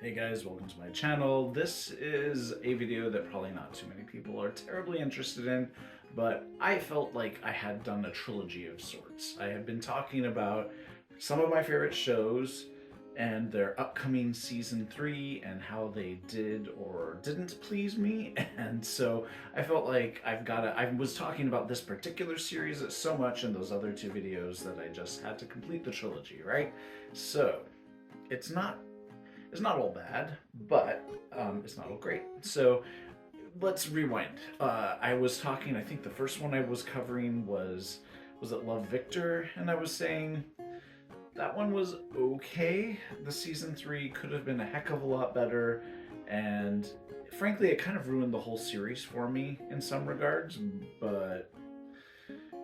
Hey guys, welcome to my channel. This is a video that probably not too many people are terribly interested in, but I felt like I had done a trilogy of sorts. I had been talking about some of my favorite shows and their upcoming season 3 and how they did or didn't please me, and so I felt like I was talking about this particular series so much in those other two videos that I just had to complete the trilogy, right? So, it's not it's not all bad, but it's not all great. So let's rewind. I was talking. I think the first one I was covering was it Love Victor, and I was saying that one was okay. The season 3 could have been a heck of a lot better, and frankly, it kind of ruined the whole series for me in some regards. But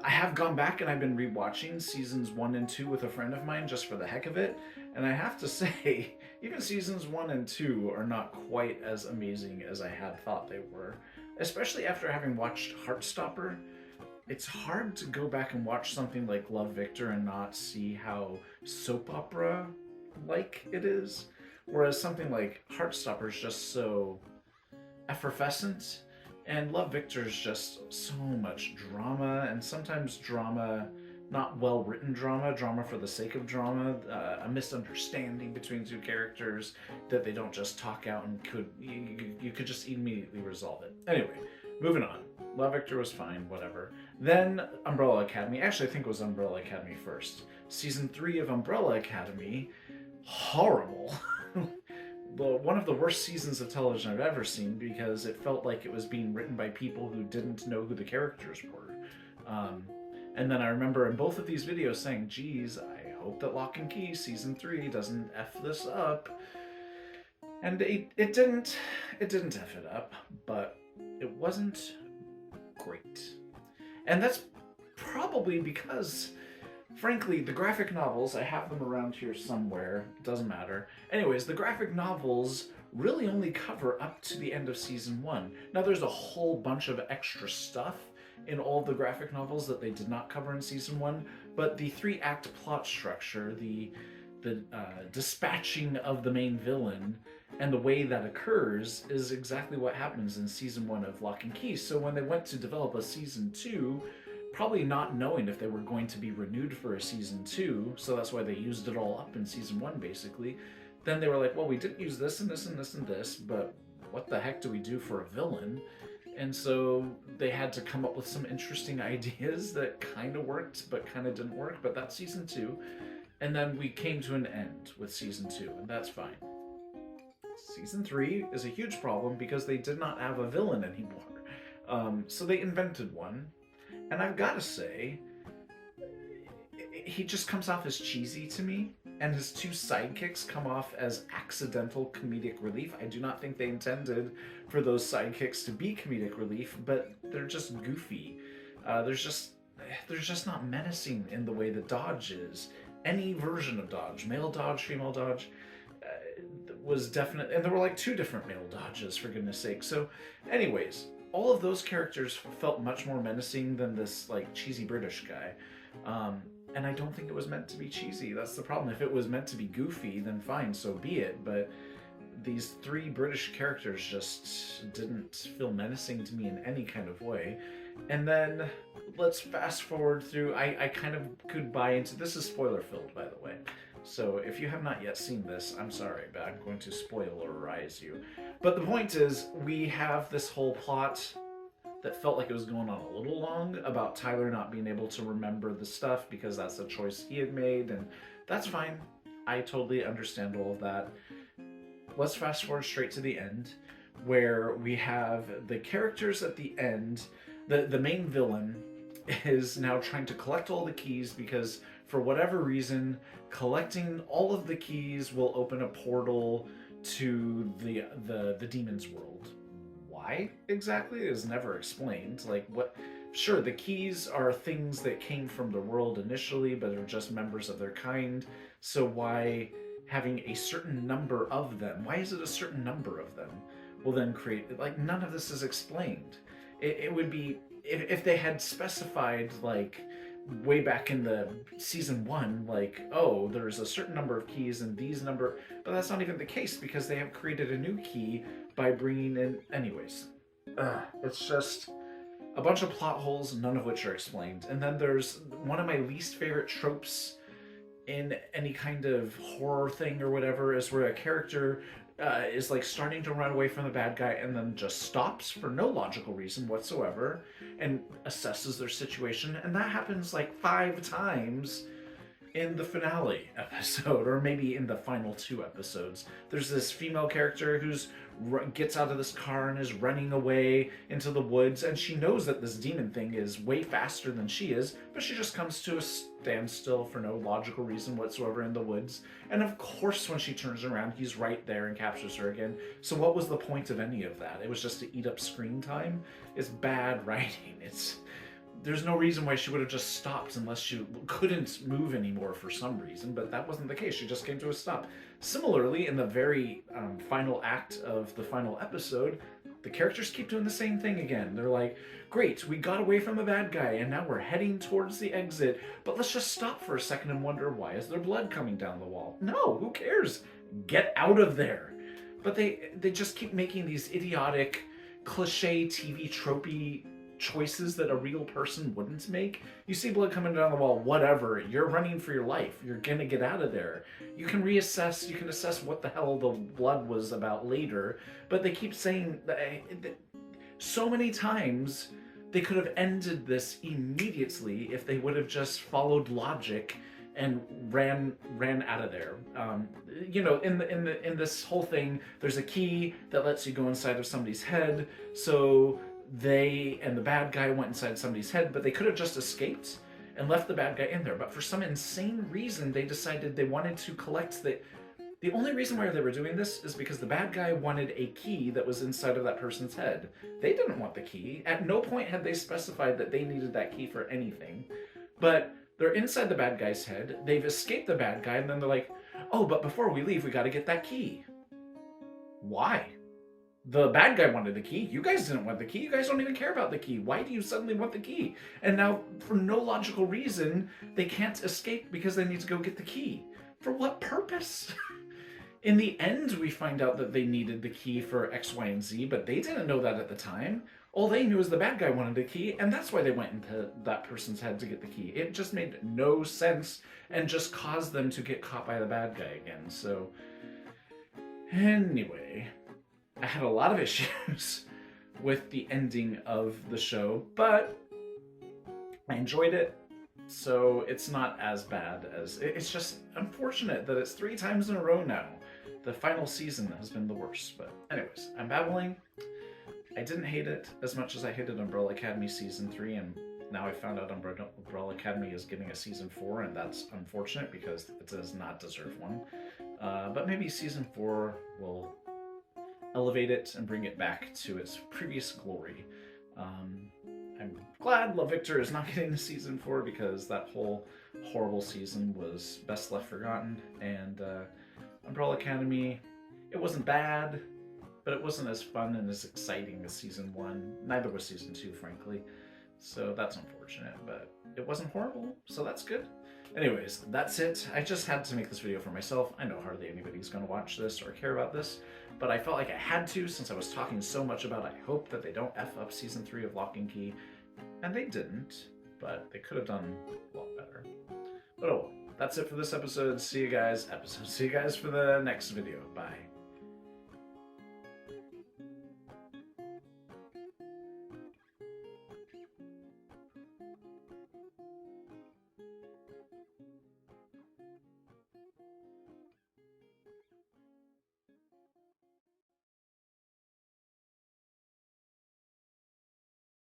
I have gone back and I've been rewatching seasons 1 and 2 with a friend of mine just for the heck of it, and I have to say, even seasons 1 and 2 are not quite as amazing as I had thought they were. Especially after having watched Heartstopper, it's hard to go back and watch something like Love Victor and not see how soap opera like it is. Whereas something like Heartstopper is just so effervescent, and Love Victor is just so much drama, and sometimes drama, not well written drama for the sake of drama, a misunderstanding between two characters that they don't just talk out and you could just immediately resolve it. Anyway, moving on. Love Victor was fine, whatever. Then Umbrella Academy. Actually, I think it was Umbrella Academy first. Season 3 of Umbrella Academy, horrible. One of the worst seasons of television I've ever seen, because it felt like it was being written by people who didn't know who the characters were. And then I remember in both of these videos saying, geez, I hope that Locke Key season 3 doesn't F this up. And it didn't F it up, but it wasn't great. And that's probably because, frankly, the graphic novels, I have them around here somewhere, doesn't matter. Anyways, the graphic novels really only cover up to the end of season 1. Now there's a whole bunch of extra stuff in all of the graphic novels that they did not cover in season 1, but the 3-act plot structure, the dispatching of the main villain, and the way that occurs is exactly what happens in season 1 of Locke and Key. So when they went to develop a season 2, probably not knowing if they were going to be renewed for a season 2, so that's why they used it all up in season 1 basically, then they were like, well, we didn't use this and this and this and this, but what the heck do we do for a villain? And so they had to come up with some interesting ideas that kind of worked but kind of didn't work, but that's season 2. And then we came to an end with season 2, and that's fine. Season 3 is a huge problem because they did not have a villain anymore. So they invented one, and I've got to say, he just comes off as cheesy to me, and his two sidekicks come off as accidental comedic relief. I do not think they intended for those sidekicks to be comedic relief, but they're just goofy. There's just not menacing in the way that Dodge is. Any version of Dodge, male Dodge, female Dodge, was definite, and there were like 2 different male Dodges, for goodness sake. So anyways, all of those characters felt much more menacing than this like cheesy British guy. And I don't think it was meant to be cheesy. That's the problem. If it was meant to be goofy, then fine, so be it. But these 3 British characters just didn't feel menacing to me in any kind of way. And then let's fast forward through. I kind of could buy into this. Is spoiler filled, by the way. So if you have not yet seen this, I'm sorry, but I'm going to spoilerize you. But the point is, we have this whole plot that felt like it was going on a little long about Tyler not being able to remember the stuff because that's a choice he had made, and that's fine. I totally understand all of that. Let's fast forward straight to the end, where we have the characters at the end. The main villain is now trying to collect all the keys because, for whatever reason, collecting all of the keys will open a portal to the demon's world. Why exactly is never explained. Like, what? Sure, the keys are things that came from the world initially, but are just members of their kind. So why having a certain number of them? Why is it a certain number of them will then create, like, none of this is explained. It would be, if they had specified, like, way back in the season 1, like, oh, there's a certain number of keys and these number, but that's not even the case because they have created a new key by bringing in, anyways. It's just a bunch of plot holes, none of which are explained. And then there's one of my least favorite tropes in any kind of horror thing or whatever, is where a character is like starting to run away from the bad guy and then just stops for no logical reason whatsoever and assesses their situation. And that happens like 5 times in the finale episode, or maybe in the final 2 episodes. There's this female character who's gets out of this car and is running away into the woods, and she knows that this demon thing is way faster than she is, but she just comes to a standstill for no logical reason whatsoever in the woods. And of course, when she turns around, he's right there and captures her again. So what was the point of any of that? It was just to eat up screen time? It's bad writing. There's no reason why she would have just stopped unless she couldn't move anymore for some reason, but that wasn't the case. She just came to a stop. Similarly, in the very final act of the final episode, the characters keep doing the same thing again. They're like, great, we got away from the bad guy and now we're heading towards the exit, but let's just stop for a second and wonder, why is there blood coming down the wall? No, who cares? Get out of there. But they just keep making these idiotic, cliche TV tropey choices that a real person wouldn't make. You see blood coming down the wall, whatever, you're running for your life, you're gonna get out of there. You can assess what the hell the blood was about later, but they keep saying that so many times they could have ended this immediately if they would have just followed logic and ran out of there. In this whole thing, there's a key that lets you go inside of somebody's head, so they and the bad guy went inside somebody's head, but they could have just escaped and left the bad guy in there. But for some insane reason, they decided they wanted to collect the only reason why they were doing this is because the bad guy wanted a key that was inside of that person's head. They didn't want the key. At no point had they specified that they needed that key for anything. But they're inside the bad guy's head, they've escaped the bad guy, and then they're like, oh, but before we leave, we gotta get that key. Why? The bad guy wanted the key. You guys didn't want the key. You guys don't even care about the key. Why do you suddenly want the key? And now, for no logical reason, they can't escape because they need to go get the key. For what purpose? In the end, we find out that they needed the key for X, Y, and Z, but they didn't know that at the time. All they knew is the bad guy wanted the key, and that's why they went into that person's head to get the key. It just made no sense and just caused them to get caught by the bad guy again. So, anyway, I had a lot of issues with the ending of the show, but I enjoyed it, so it's not as bad as... It's just unfortunate that it's 3 times in a row now. The final season has been the worst, but anyways, I'm babbling. I didn't hate it as much as I hated Umbrella Academy Season 3, and now I found out Umbrella Academy is getting a Season 4, and that's unfortunate because it does not deserve one. But maybe Season 4 will elevate it and bring it back to its previous glory. I'm glad Love Victor is not getting a Season 4 because that whole horrible season was best left forgotten, and Umbrella Academy, it wasn't bad, but it wasn't as fun and as exciting as Season 1. Neither was Season 2, frankly. So that's unfortunate, but it wasn't horrible, so that's good. Anyways, that's it. I just had to make this video for myself. I know hardly anybody's going to watch this or care about this, but I felt like I had to since I was talking so much about it. I hope that they don't F up Season 3 of Locke Key, and they didn't, but they could have done a lot better. But oh well. That's it for this episode. See you guys for the next video. Bye.